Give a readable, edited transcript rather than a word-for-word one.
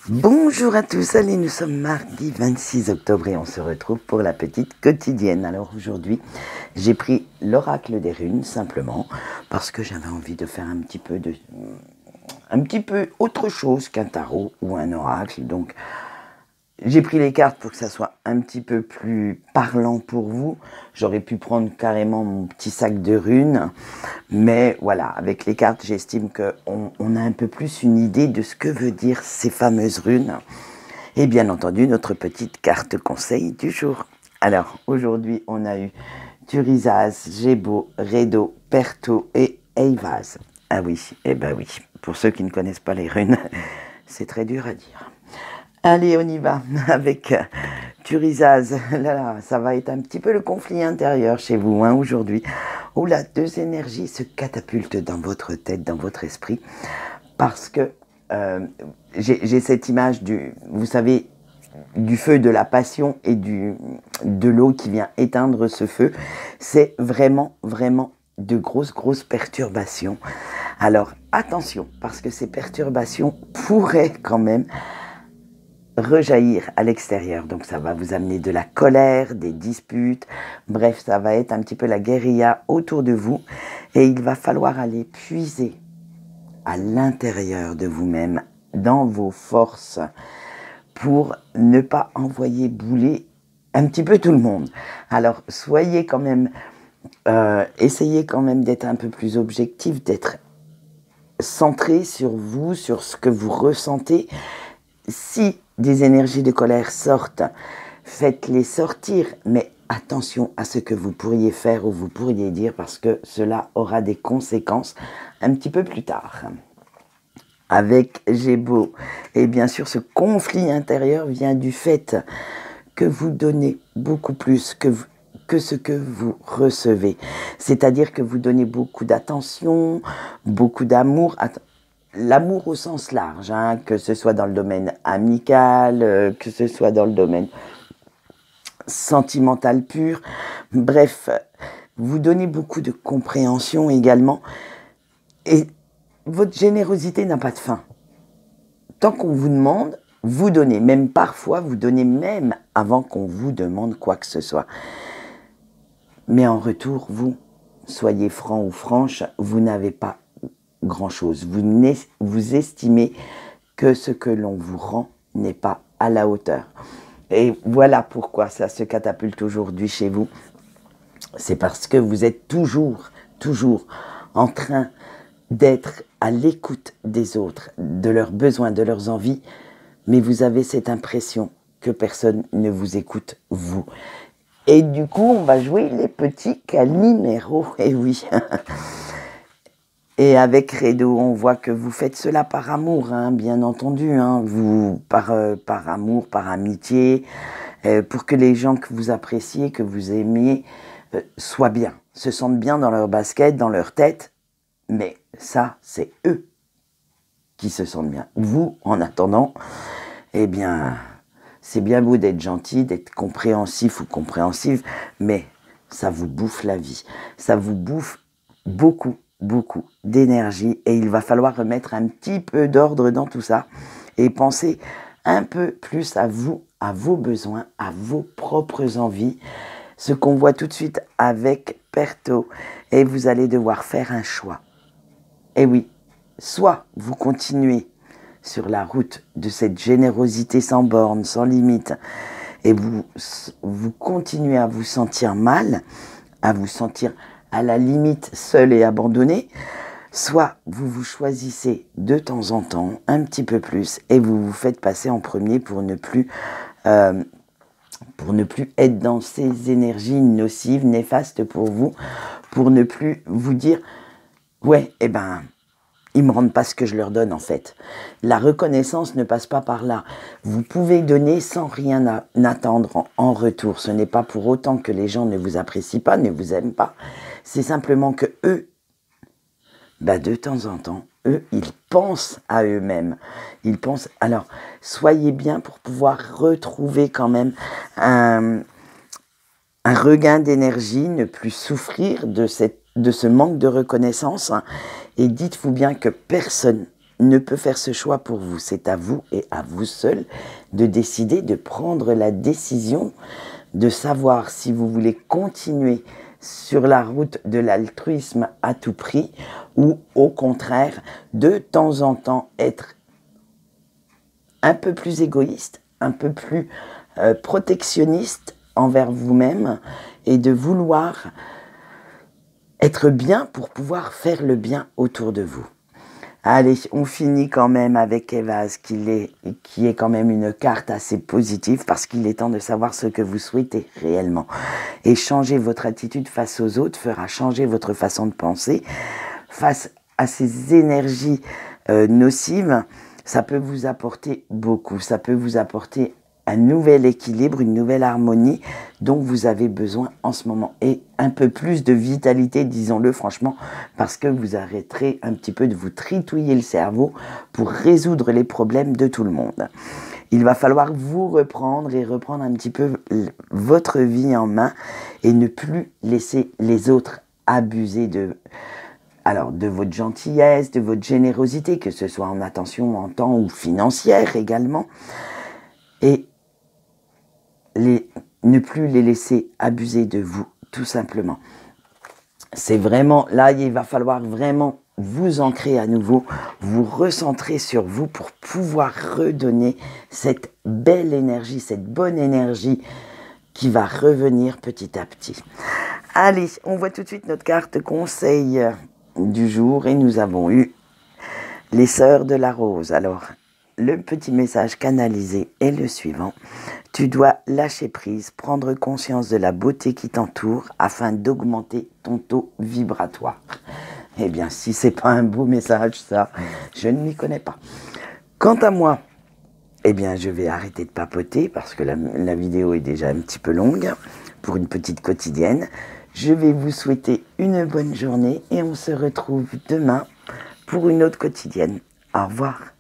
Bonjour à tous, allez, nous sommes mardi 26 octobre et on se retrouve pour la petite quotidienne. Alors aujourd'hui, j'ai pris l'oracle des runes simplement parce que j'avais envie de faire un petit peu autre chose qu'un tarot ou un oracle. Donc j'ai pris les cartes pour que ça soit un petit peu plus parlant pour vous. J'aurais pu prendre carrément mon petit sac de runes. Mais voilà, avec les cartes, j'estime qu'on a un peu plus une idée de ce que veut dire ces fameuses runes. Et bien entendu, notre petite carte conseil du jour. Alors, aujourd'hui, on a eu Turizaz, Gébo, Redo, Perto et Eivaz. Ah oui, eh ben oui. Pour ceux qui ne connaissent pas les runes, c'est très dur à dire. Allez, on y va avec Turizaz. Là, ça va être un petit peu le conflit intérieur chez vous aujourd'hui. Où là, deux énergies se catapultent dans votre tête, dans votre esprit. Parce que j'ai cette image vous savez, du feu, de la passion et de l'eau qui vient éteindre ce feu. C'est vraiment, vraiment de grosses perturbations. Alors, attention, parce que ces perturbations pourraient quand même rejaillir à l'extérieur. Donc ça va vous amener de la colère, des disputes, bref, ça va être un petit peu la guérilla autour de vous et il va falloir aller puiser à l'intérieur de vous-même, dans vos forces, pour ne pas envoyer bouler un petit peu tout le monde. Alors soyez quand même, essayez quand même d'être un peu plus objectif, d'être centré sur vous, sur ce que vous ressentez. Si des énergies de colère sortent, faites-les sortir, mais attention à ce que vous pourriez faire ou vous pourriez dire parce que cela aura des conséquences un petit peu plus tard. Avec Gébo, et bien sûr ce conflit intérieur vient du fait que vous donnez beaucoup plus que ce que vous recevez. C'est-à-dire que vous donnez beaucoup d'attention, beaucoup d'amour, l'amour au sens large, hein, que ce soit dans le domaine amical, que ce soit dans le domaine sentimental pur. Bref, vous donnez beaucoup de compréhension également. Et votre générosité n'a pas de fin. Tant qu'on vous demande, vous donnez. Même parfois, vous donnez même avant qu'on vous demande quoi que ce soit. Mais en retour, vous, soyez franc ou franche, vous n'avez pas grand-chose. Vous estimez que ce que l'on vous rend n'est pas à la hauteur. Et voilà pourquoi ça se catapulte aujourd'hui chez vous. C'est parce que vous êtes toujours en train d'être à l'écoute des autres, de leurs besoins, de leurs envies, mais vous avez cette impression que personne ne vous écoute, vous. Et du coup, on va jouer les petits caliméros, et oui. Et avec Redo, on voit que vous faites cela par amour, hein, bien entendu, hein, par amour, par amitié, pour que les gens que vous appréciez, que vous aimiez, soient bien, se sentent bien dans leur basket, dans leur tête. Mais ça, c'est eux qui se sentent bien. Vous, en attendant, eh bien, c'est bien beau d'être gentil, d'être compréhensif ou compréhensive, mais ça vous bouffe la vie. Ça vous bouffe beaucoup d'énergie et il va falloir remettre un petit peu d'ordre dans tout ça et penser un peu plus à vous, à vos besoins, à vos propres envies. Ce qu'on voit tout de suite avec Perto, et vous allez devoir faire un choix. Et oui, soit vous continuez sur la route de cette générosité sans borne, sans limite, et vous continuez à vous sentir mal, à vous sentir à la limite seul et abandonné, soit vous choisissez de temps en temps un petit peu plus et vous vous faites passer en premier pour ne plus être dans ces énergies nocives, néfastes pour vous, pour ne plus vous dire « ouais, eh ben, ils ne me rendent pas ce que je leur donne en fait ». La reconnaissance ne passe pas par là. Vous pouvez donner sans rien attendre en retour. Ce n'est pas pour autant que les gens ne vous apprécient pas, ne vous aiment pas. C'est simplement que eux, de temps en temps, eux, ils pensent à eux-mêmes. Ils pensent. Alors, soyez bien pour pouvoir retrouver quand même un regain d'énergie, ne plus souffrir de ce manque de reconnaissance. Et dites-vous bien que personne ne peut faire ce choix pour vous. C'est à vous et à vous seul de décider, de prendre la décision de savoir si vous voulez continuer sur la route de l'altruisme à tout prix ou au contraire, de temps en temps, être un peu plus égoïste, un peu plus protectionniste envers vous-même et de vouloir être bien pour pouvoir faire le bien autour de vous. Allez, on finit quand même avec Evase, qui est quand même une carte assez positive parce qu'il est temps de savoir ce que vous souhaitez réellement. Et changer votre attitude face aux autres fera changer votre façon de penser. Face à ces énergies nocives, ça peut vous apporter beaucoup. Ça peut vous apporter un nouvel équilibre, une nouvelle harmonie dont vous avez besoin en ce moment. Et un peu plus de vitalité, disons-le franchement, parce que vous arrêterez un petit peu de vous tritouiller le cerveau pour résoudre les problèmes de tout le monde. Il va falloir vous reprendre et reprendre un petit peu votre vie en main et ne plus laisser les autres abuser de votre gentillesse, de votre générosité, que ce soit en attention, en temps ou financière également. Et ne plus les laisser abuser de vous, tout simplement. C'est vraiment, là, il va falloir vraiment vous ancrer à nouveau, vous recentrer sur vous pour pouvoir redonner cette belle énergie, cette bonne énergie qui va revenir petit à petit. Allez, on voit tout de suite notre carte conseil du jour et nous avons eu les sœurs de la rose. Alors, le petit message canalisé est le suivant. Tu dois lâcher prise, prendre conscience de la beauté qui t'entoure afin d'augmenter ton taux vibratoire. Eh bien, si c'est pas un beau message, ça, je ne m'y connais pas. Quant à moi, eh bien, je vais arrêter de papoter parce que la vidéo est déjà un petit peu longue pour une petite quotidienne. Je vais vous souhaiter une bonne journée et on se retrouve demain pour une autre quotidienne. Au revoir.